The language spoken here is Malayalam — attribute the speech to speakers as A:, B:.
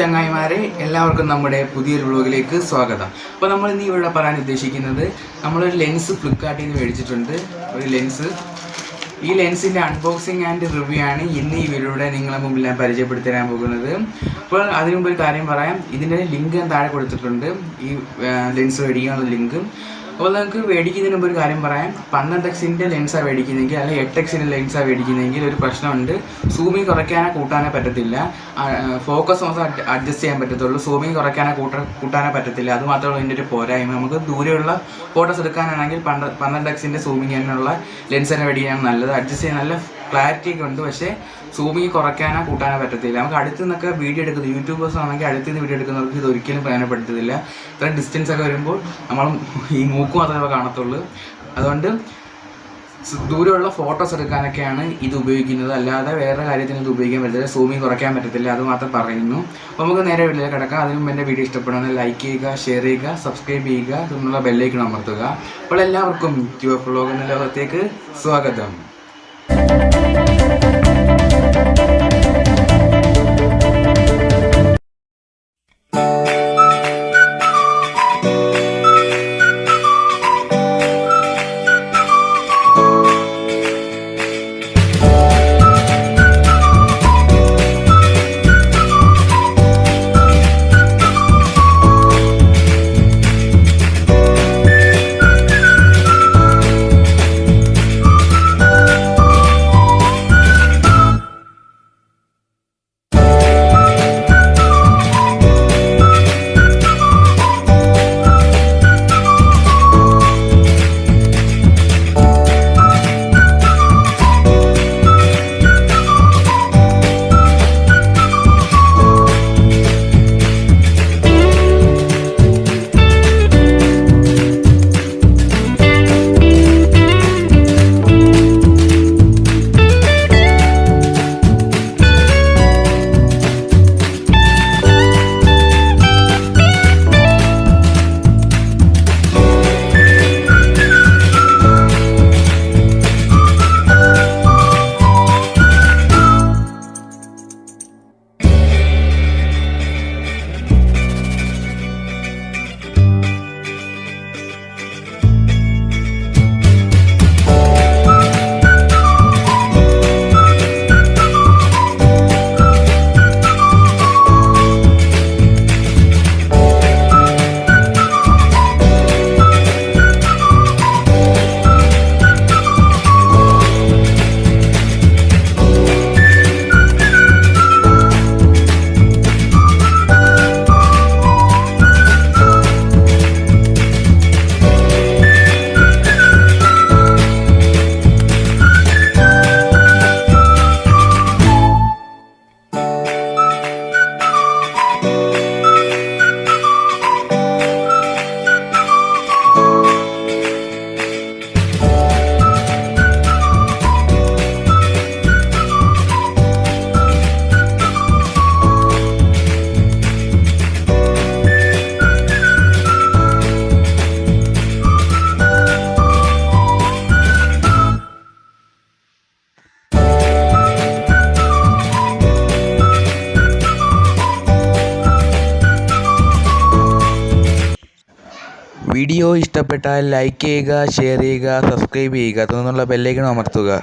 A: ചങ്ങായിമാരെ എല്ലാവർക്കും നമ്മുടെ പുതിയൊരു വ്ലോഗിലേക്ക് സ്വാഗതം. അപ്പോൾ നമ്മൾ ഇന്ന് ഇവിടെ പറയാൻ ഉദ്ദേശിക്കുന്നത് നമ്മളൊരു ലെൻസ് ഫ്ലിപ്കാർട്ടിൽ നിന്ന് മേടിച്ചിട്ടുണ്ട്. ഒരു ലെൻസ്, ഈ ലെൻസിൻ്റെ അൺബോക്സിംഗ് ആൻഡ് റിവ്യൂ ആണ് ഇന്ന് ഈ വീഡിയോയുടെ നിങ്ങളെ മുമ്പിൽ ഞാൻ പരിചയപ്പെടുത്തി തരാൻ പോകുന്നത്. അപ്പോൾ അതിനു മുമ്പ് ഒരു കാര്യം പറയാം, ഇതിൻ്റെ ലിങ്ക് ഞാൻ താഴെ കൊടുത്തിട്ടുണ്ട്, ഈ ലെൻസ് മേടിക്കാനുള്ള ലിങ്ക്. അപ്പോൾ നിങ്ങൾക്ക് മേടിക്കുന്നതിന് മുമ്പ് ഒരു കാര്യം പറയാം, 12x ലെൻസാണ് മേടിക്കുന്നതെങ്കിൽ അല്ലെങ്കിൽ 8x ലെൻസാണ് മേടിക്കുന്നതെങ്കിൽ ഒരു പ്രശ്നമുണ്ട്. സൂമിങ് കുറയ്ക്കാനോ കൂട്ടാനോ പറ്റത്തില്ല, ഫോക്കസ് മാത്രം അഡ്ജസ്റ്റ് ചെയ്യാൻ പറ്റത്തുള്ളൂ. സൂമിങ് കുറയ്ക്കാനോ കൂട്ടാനോ പറ്റത്തില്ല. അതുമാത്രമേ ഇതിൻ്റെ ഒരു പോരായ്മ. നമുക്ക് ദൂരെയുള്ള ഫോട്ടോസ് എടുക്കാനാണെങ്കിൽ 12x സൂമിങ് തന്നെയുള്ള ലെൻസ് തന്നെ മേടിക്കാനാണ് നല്ലത്. അഡ്ജസ്റ്റ് ചെയ്യാൻ നല്ല ക്ലാരിറ്റി ഒക്കെ ഉണ്ട്, പക്ഷേ സൂമിങ് കുറയ്ക്കാനോ കൂട്ടാനോ പറ്റത്തില്ല. നമുക്ക് അടുത്ത് നിന്നൊക്കെ വീഡിയോ എടുക്കുന്നത്, യൂട്യൂബേഴ്സ് ആണെങ്കിൽ അടുത്ത് നിന്ന് വീഡിയോ എടുക്കുന്നവർക്ക് ഇത് ഒരിക്കലും പ്രയോജനപ്പെടുത്തത്തില്ല. ഇത്രയും ഡിസ്റ്റൻസ് ഒക്കെ വരുമ്പോൾ നമ്മൾ ഈ മൂക്ക് മാത്രമേ കാണത്തുള്ളൂ. അതുകൊണ്ട് ദൂരെയുള്ള ഫോട്ടോസ് എടുക്കാനൊക്കെയാണ് ഇത് ഉപയോഗിക്കുന്നത്, അല്ലാതെ വേറെ കാര്യത്തിന് ഇത് ഉപയോഗിക്കാൻ പറ്റില്ല. സൂമിങ് കുറയ്ക്കാൻ പറ്റത്തില്ല, അത് മാത്രം പറയുന്നു. അപ്പോൾ നമുക്ക് നേരെ വീട്ടിലേക്ക് കിടക്കാം. അതിന് മുമ്പ് എൻ്റെ വീഡിയോ ഇഷ്ടപ്പെടുന്നത് ലൈക്ക് ചെയ്യുക, ഷെയർ ചെയ്യുക, സബ്സ്ക്രൈബ് ചെയ്യുക, തുടർന്നുള്ള ബെല്ലൈക്കൺ അമർത്തുക. അപ്പോൾ എല്ലാവർക്കും വ്ലോഗ് എന്ന ലോകത്തേക്ക് സ്വാഗതം. വീഡിയോ ഇഷ്ടപ്പെട്ടാൽ ലൈക്ക് ചെയ്യുക, ഷെയർ ചെയ്യുക, സബ്സ്ക്രൈബ് ചെയ്യുക, തുടർന്നുള്ള ബെല്ലൈക്കൺ അമർത്തുക.